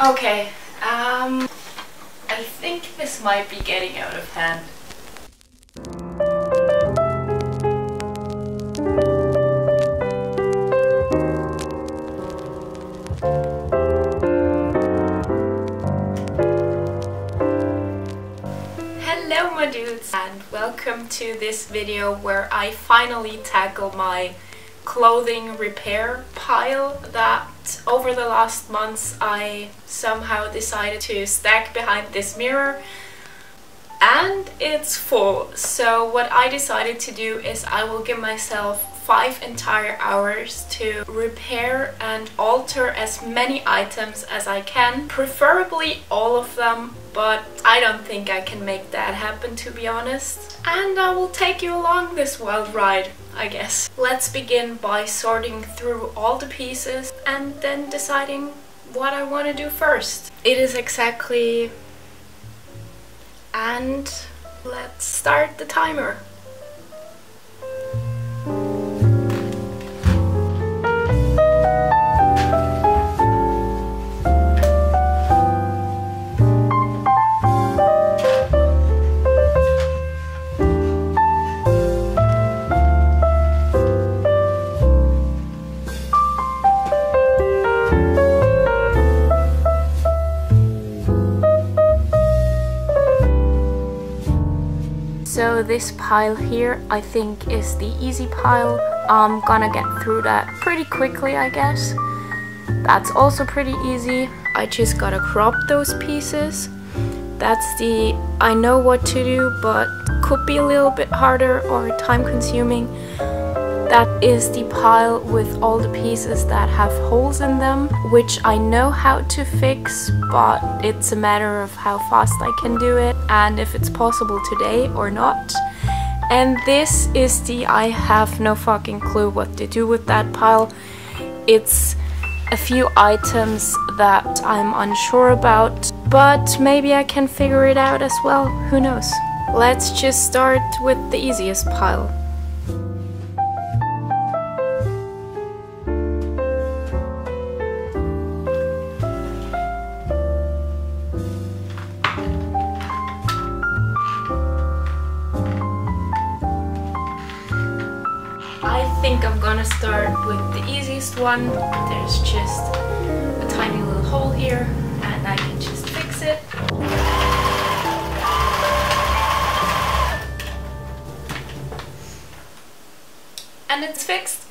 Okay, I think this might be getting out of hand. Hello my dudes, and welcome to this video where I finally tackle my clothing repair pile that over the last months I somehow decided to stack behind this mirror, and it's full. So what I decided to do is I will give myself 5 entire hours to repair and alter as many items as I can, preferably all of them, but I don't think I can make that happen, to be honest. And I will take you along this wild ride, I guess. Let's begin by sorting through all the pieces and then deciding what I want to do first. It is exactly... and let's start the timer. So this pile here I think is the easy pile. I'm gonna get through that pretty quickly, I guess. That's also pretty easy. I just gotta crop those pieces. That's the I know what to do, but could be a little bit harder or time consuming. That is the pile with all the pieces that have holes in them, which I know how to fix, but it's a matter of how fast I can do it and if it's possible today or not. And this is the I have no fucking clue what to do with that pile. It's a few items that I'm unsure about, but maybe I can figure it out as well, who knows. Let's just start with the easiest pile. I think I'm gonna start with the easiest one. There's just a tiny little hole here and I can just fix it. And it's fixed.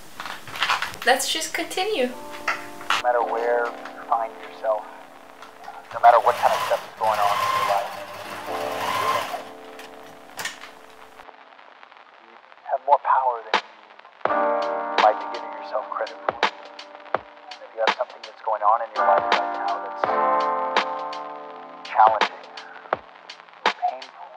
Let's just continue. No matter where you find yourself, no matter what kind of stuff is going on in your life, you have more power than you might be giving yourself credit for. If you have something that's going on in your life right now that's challenging, painful.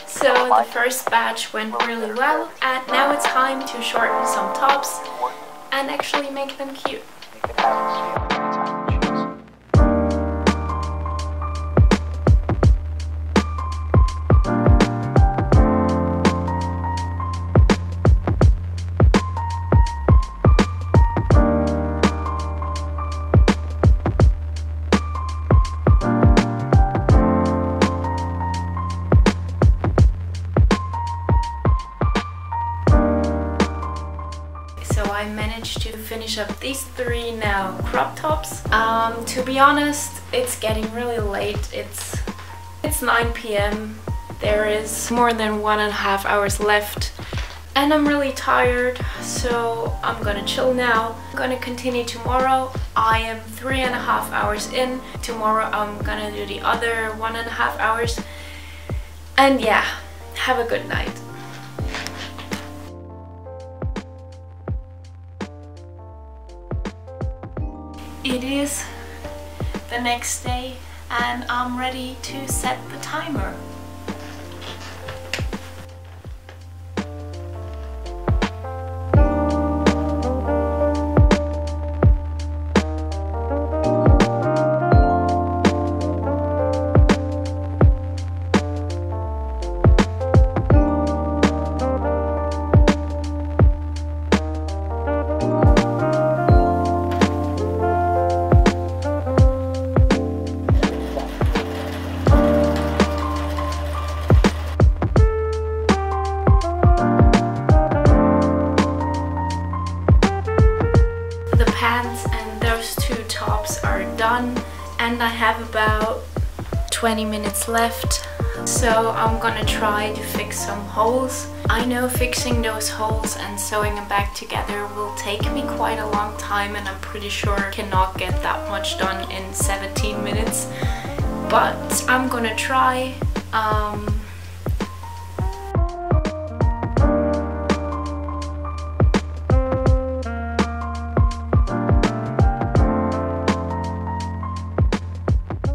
So the first batch went really well, and now it's time to shorten some tops and actually make them cute. You can have this feeling anytime you choose. So I managed to finish up these 3 now crop tops. To be honest, it's getting really late. It's 9 p.m. There is more than 1.5 hours left and I'm really tired, so I'm gonna chill now. I'm gonna continue tomorrow. I am 3.5 hours in. Tomorrow I'm gonna do the other 1.5 hours. And yeah, have a good night. It is the next day and I'm ready to set the timer. and I have about 20 minutes left. So I'm gonna try to fix some holes. I know fixing those holes and sewing them back together will take me quite a long time, and I'm pretty sure I cannot get that much done in 17 minutes. But I'm gonna try.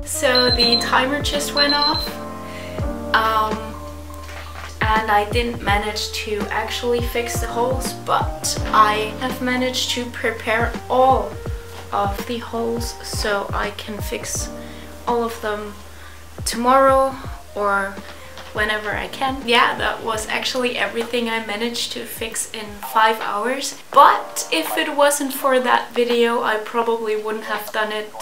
So the timer just went off. And I didn't manage to actually fix the holes, but I have managed to prepare all of the holes so I can fix all of them tomorrow or whenever I can. Yeah, that was actually everything I managed to fix in 5 hours. But if it wasn't for that video, I probably wouldn't have done it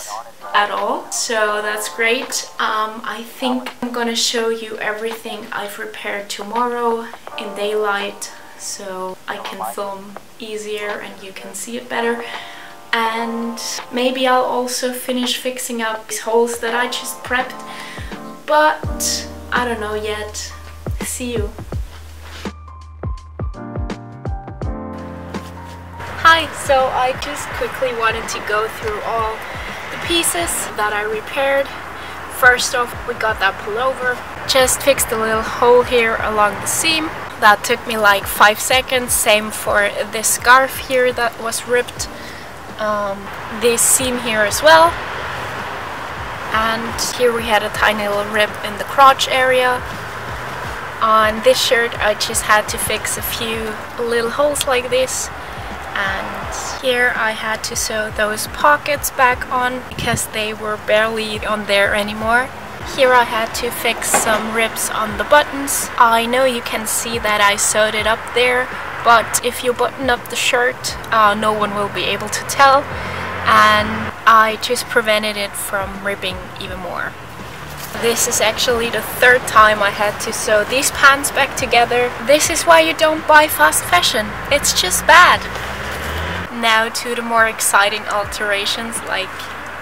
at all. So that's great. I think I'm gonna show you everything I've repaired tomorrow in daylight so I can film easier and you can see it better. And maybe I'll also finish fixing up these holes that I just prepped, but I don't know yet. See you. Hi, so I just quickly wanted to go through all the pieces that I repaired. First off, we got that pullover. Just fixed a little hole here along the seam. That took me like 5 seconds. Same for this scarf here that was ripped. This seam here as well. And here we had a tiny little rip in the crotch area. On this shirt I just had to fix a few little holes like this. And here I had to sew those pockets back on because they were barely on there anymore. Here I had to fix some rips on the buttons. I know you can see that I sewed it up there, but if you button up the shirt, no one will be able to tell. And I just prevented it from ripping even more. This is actually the 3rd time I had to sew these pants back together. This is why you don't buy fast fashion. It's just bad. Now to the more exciting alterations, like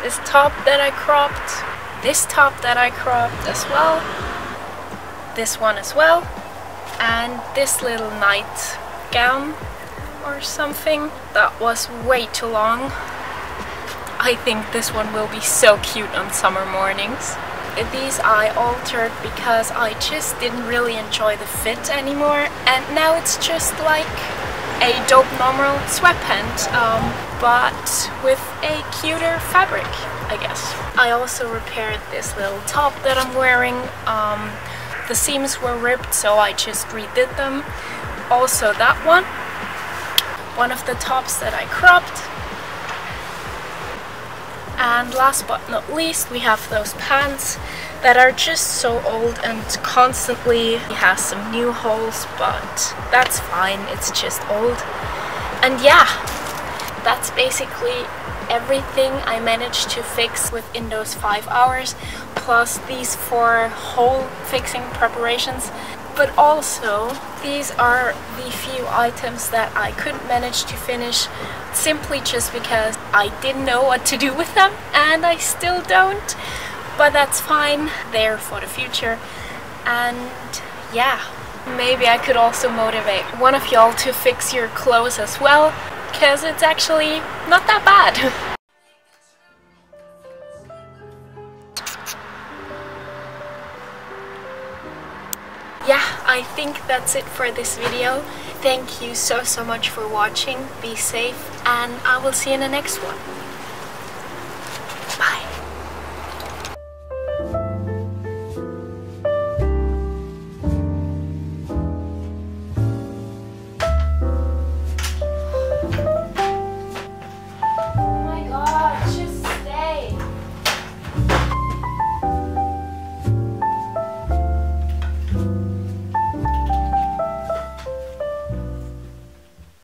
this top that I cropped, this top that I cropped as well, this one as well, and this little night gown or something that was way too long. I think this one will be so cute on summer mornings. These I altered because I just didn't really enjoy the fit anymore, and now it's just like a dope normal sweatpant, but with a cuter fabric, I guess. I also repaired this little top that I'm wearing. The seams were ripped, so I just redid them. Also that one of the tops that I cropped. And last but not least, we have those pants that are just so old and constantly has some new holes, but that's fine, it's just old. And yeah, that's basically everything I managed to fix within those 5 hours, plus these 4 hole fixing preparations. But also, these are the few items that I couldn't manage to finish simply just because I didn't know what to do with them, and I still don't. But that's fine, they're for the future. And yeah, maybe I could also motivate one of y'all to fix your clothes as well, because it's actually not that bad. Yeah, I think that's it for this video. Thank you so much for watching. Be safe, and I will see you in the next one.